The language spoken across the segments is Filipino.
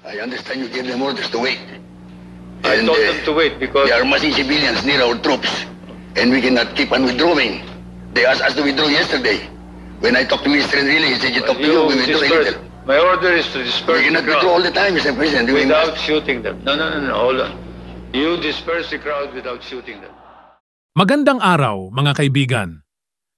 I understand you gave them orders to wait. I told them to wait because... They are massing civilians near our troops, and we cannot keep on withdrawing. They asked us to withdraw yesterday. When I talked to Mr. Enrile, he said you talked to you, we withdraw a little. My order is to disperse We cannot the crowd withdraw all the time, Mr. President. without shooting them. No, hold on. You disperse the crowd without shooting them. Magandang araw, mga kaibigan.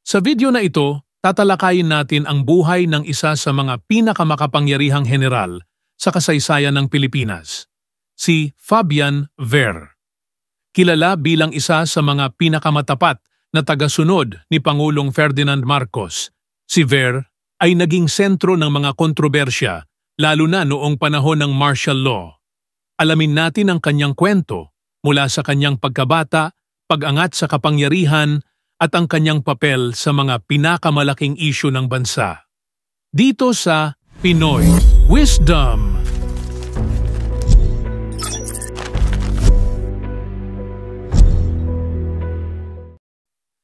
Sa video na ito, tatalakayin natin ang buhay ng isa sa mga pinakamakapangyarihang general sa kasaysayan ng Pilipinas, si Fabian Ver. Kilala bilang isa sa mga pinakamatapat na tagasunod ni Pangulong Ferdinand Marcos, si Ver ay naging sentro ng mga kontrobersya lalo na noong panahon ng martial law. Alamin natin ang kanyang kwento mula sa kanyang pagkabata, pag-angat sa kapangyarihan at ang kanyang papel sa mga pinakamalaking isyu ng bansa. Dito sa Pinoy Wisdom.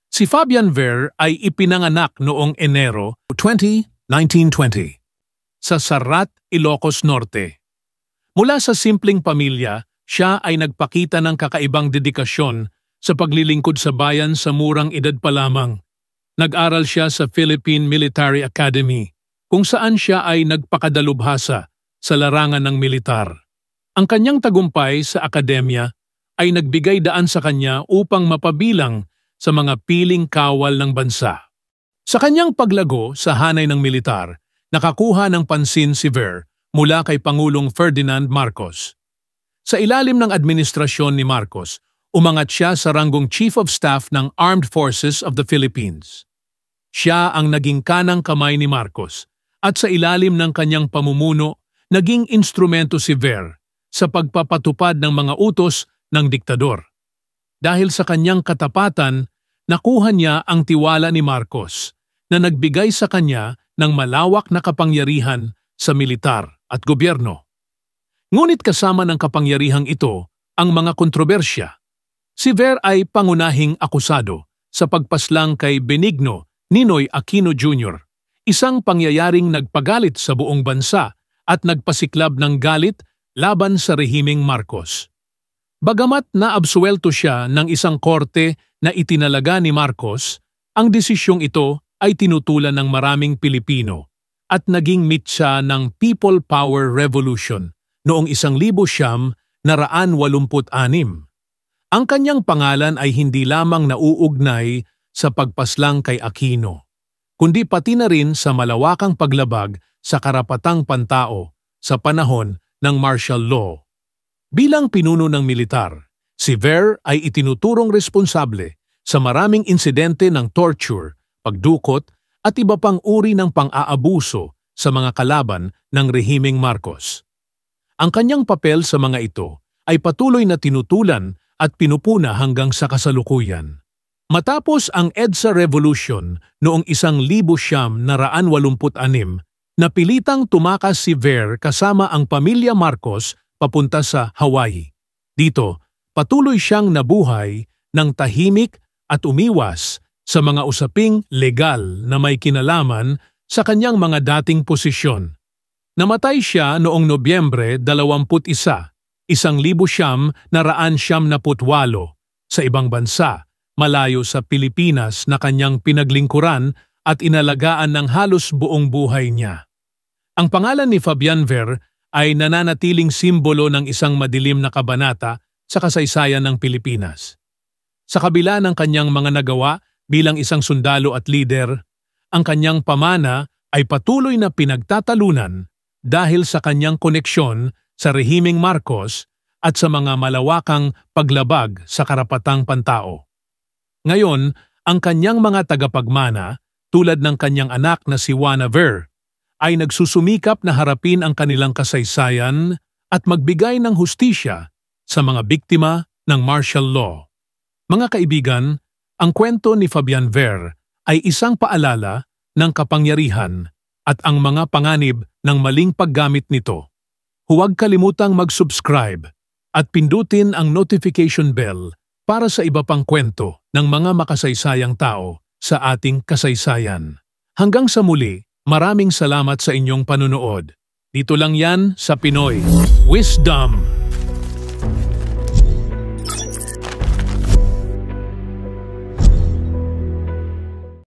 Si Fabian Ver ay ipinanganak noong Enero 1920 sa Sarat, Ilocos Norte. Mula sa simpleng pamilya, siya ay nagpakita ng kakaibang dedikasyon sa paglilingkod sa bayan sa murang edad pa lamang. Nag-aral siya sa Philippine Military Academy, kung saan siya ay nagpakadalubhasa sa larangan ng militar. Ang kanyang tagumpay sa akademya ay nagbigay daan sa kanya upang mapabilang sa mga piling kawal ng bansa. Sa kanyang paglago sa hanay ng militar, nakakuha ng pansin si Ver mula kay Pangulong Ferdinand Marcos. Sa ilalim ng administrasyon ni Marcos, umangat siya sa ranggong Chief of Staff ng Armed Forces of the Philippines. Siya ang naging kanang kamay ni Marcos at sa ilalim ng kanyang pamumuno, naging instrumento si Ver sa pagpapatupad ng mga utos ng diktador. Dahil sa kanyang katapatan, nakuha niya ang tiwala ni Marcos na nagbigay sa kanya ng malawak na kapangyarihan sa militar at gobyerno. Ngunit kasama ng kapangyarihang ito ang mga kontrobersya. Si Ver ay pangunahing akusado sa pagpaslang kay Benigno Ninoy Aquino Jr., isang pangyayaring nagpagalit sa buong bansa at nagpasiklab ng galit laban sa rehimeng Marcos. Bagamat naabsuelto siya ng isang korte na itinalaga ni Marcos, ang desisyong ito ay tinutulan ng maraming Pilipino at naging mitsa ng People Power Revolution noong 1986. Ang kanyang pangalan ay hindi lamang nauugnay sa pagpaslang kay Aquino, kundi pati na rin sa malawakang paglabag sa karapatang pantao sa panahon ng martial law. Bilang pinuno ng militar, si Ver ay itinuturong responsable sa maraming insidente ng torture, pagdukot at iba pang uri ng pang-aabuso sa mga kalaban ng rehimeng Marcos. Ang kanyang papel sa mga ito ay patuloy na tinutulan at pinupuna hanggang sa kasalukuyan. Matapos ang EDSA Revolution noong 1986, napilitang tumakas si Ver kasama ang pamilya Marcos papunta sa Hawaii. Dito, patuloy siyang nabuhay ng tahimik at umiwas sa mga usaping legal na may kinalaman sa kanyang mga dating posisyon. Namatay siya noong Nobyembre 21, 1978 sa ibang bansa, malayo sa Pilipinas na kanyang pinaglingkuran at inalagaan ng halos buong buhay niya. Ang pangalan ni Fabian Ver ay nananatiling simbolo ng isang madilim na kabanata sa kasaysayan ng Pilipinas. Sa kabila ng kanyang mga nagawa bilang isang sundalo at lider, ang kanyang pamana ay patuloy na pinagtatalunan dahil sa kanyang koneksyon sa rehimeng Marcos at sa mga malawakang paglabag sa karapatang pantao. Ngayon, ang kanyang mga tagapagmana, tulad ng kanyang anak na si Juana Ver, ay nagsusumikap na harapin ang kanilang kasaysayan at magbigay ng hustisya sa mga biktima ng martial law. Mga kaibigan, ang kwento ni Fabian Ver ay isang paalala ng kapangyarihan at ang mga panganib ng maling paggamit nito. Huwag kalimutang mag-subscribe at pindutin ang notification bell para sa iba pang kwento ng mga makasaysayang tao sa ating kasaysayan. Hanggang sa muli, maraming salamat sa inyong panunood. Dito lang yan sa Pinoy Wisdom